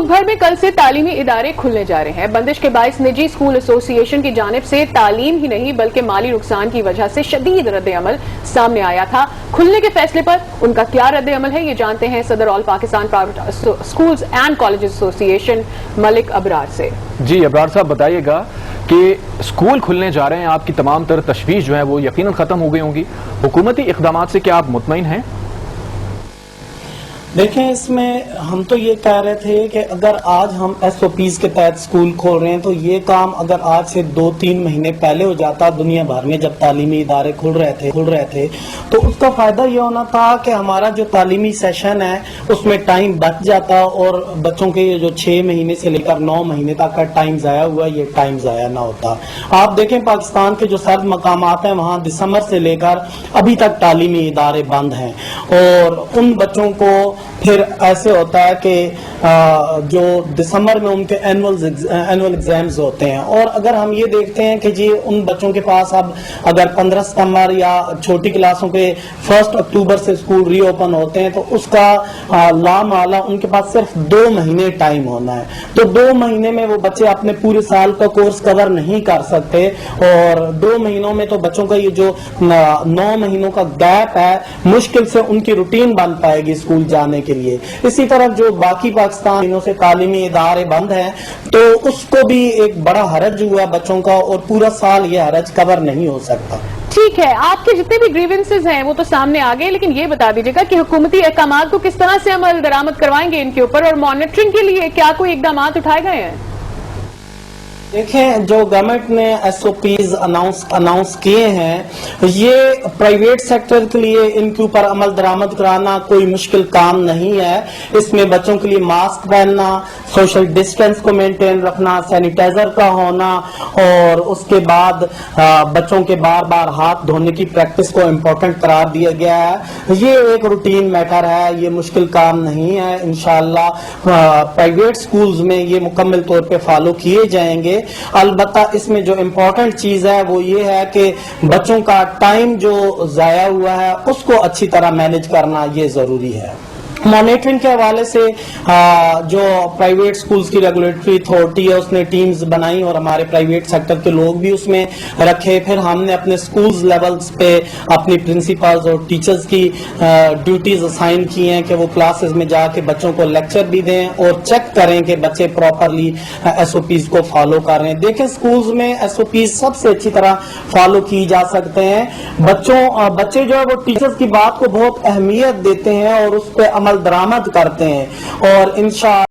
मुल्क भर में कल से तालीमी इदारे खुलने जा रहे हैं। बंदिश के बायस निजी स्कूल एसोसिएशन की जानिब से तालीम ही नहीं बल्कि माली नुकसान की वजह से शदीद रद्द अमल सामने आया था। खुलने के फैसले पर उनका क्या रद्द अमल है, ये जानते हैं सदर all Pakistan private schools and colleges association Malik Abrar से। जी अबरार साहब, बताइएगा कि स्कूल खुलने जा रहे हैं, आपकी तमाम तर तशवीश जो है वो यकीनन ख़त्म हो गई होंगी। हुकूमती इक़दामात से क्या आप मुतमईन हैं? देखें, इसमें हम तो ये कह रहे थे कि अगर आज हम SOPs के तहत स्कूल खोल रहे हैं तो ये काम अगर आज से 2-3 महीने पहले हो जाता, दुनिया भर में जब तालीमी इदारे खुल रहे थे तो उसका फायदा ये होना था कि हमारा जो तालीमी सेशन है उसमें टाइम बच जाता और बच्चों के ये जो 6 महीने से लेकर 9 महीने तक का टाइम ज़ाया हुआ, ये टाइम ज़ाया ना होता। आप देखें, पाकिस्तान के जो सर्द मकामात हैं वहाँ दिसंबर से लेकर अभी तक तालीमी इदारे बंद हैं और उन बच्चों को फिर ऐसे होता है कि जो दिसंबर में उनके एनुअल एग्जाम्स होते हैं और अगर हम ये देखते हैं कि जी उन बच्चों के पास अब अगर 15 सितंबर या छोटी क्लासों के 1 अक्टूबर से स्कूल रीओपन होते हैं तो उसका लामाला उनके पास सिर्फ 2 महीने टाइम होना है। तो 2 महीने में वो बच्चे अपने पूरे साल का कोर्स कवर नहीं कर सकते और 2 महीनों में तो बच्चों का ये जो 9 महीनों का गैप है मुश्किल से उनकी रूटीन बन पाएगी स्कूल जाने के लिए। इसी तरह जो बाकी पाकिस्तान से तालीमी इदारे बंद हैं तो उसको भी एक बड़ा हरज हुआ बच्चों का और पूरा साल ये हरज कवर नहीं हो सकता। ठीक है, आपके जितने भी ग्रीवेंसेस हैं वो तो सामने आ गए, लेकिन ये बता दीजिएगा कि हुकूमती अहकामात को किस तरह से अमल दरामद करवाएंगे इनके ऊपर और मॉनिटरिंग के लिए क्या कोई इकदाम उठाए गए हैं? देखें, जो गवर्नमेंट ने SOPs अनाउंस किए हैं ये प्राइवेट सेक्टर के लिए इनके ऊपर अमल दरामद कराना कोई मुश्किल काम नहीं है। इसमें बच्चों के लिए मास्क पहनना, सोशल डिस्टेंस को मेंटेन रखना, सैनिटाइजर का होना और उसके बाद बच्चों के बार बार हाथ धोने की प्रैक्टिस को इम्पोर्टेंट करार दिया गया है। ये एक रूटीन मैटर है, ये मुश्किल काम नहीं है। इंशाअल्लाह प्राइवेट स्कूल्स में ये मुकम्मल तौर पे फॉलो किए जाएंगे। अलबत्ता इसमें जो इम्पोर्टेंट चीज है वो ये है कि बच्चों का टाइम जो जाया हुआ है उसको अच्छी तरह मैनेज करना ये जरूरी है। मॉनिटरिंग के हवाले से जो प्राइवेट स्कूल्स की रेगुलेटरी अथॉरिटी है उसने टीम्स बनाई और हमारे प्राइवेट सेक्टर के लोग भी उसमें रखे। फिर हमने अपने स्कूल्स लेवल्स पे अपनी प्रिंसिपल्स और टीचर्स की ड्यूटीज असाइन की हैं कि वो क्लासेस में जाके बच्चों को लेक्चर भी दें और चेक करें कि बच्चे प्रॉपरली SOPs को फॉलो कर रहे हैं। देखें, स्कूल्स में SOPs सबसे अच्छी तरह फॉलो की जा सकते हैं। बच्चे जो है वो टीचर्स की बात को बहुत अहमियत देते हैं और उस पर अमल दरामद करते हैं और इंशाअल्लाह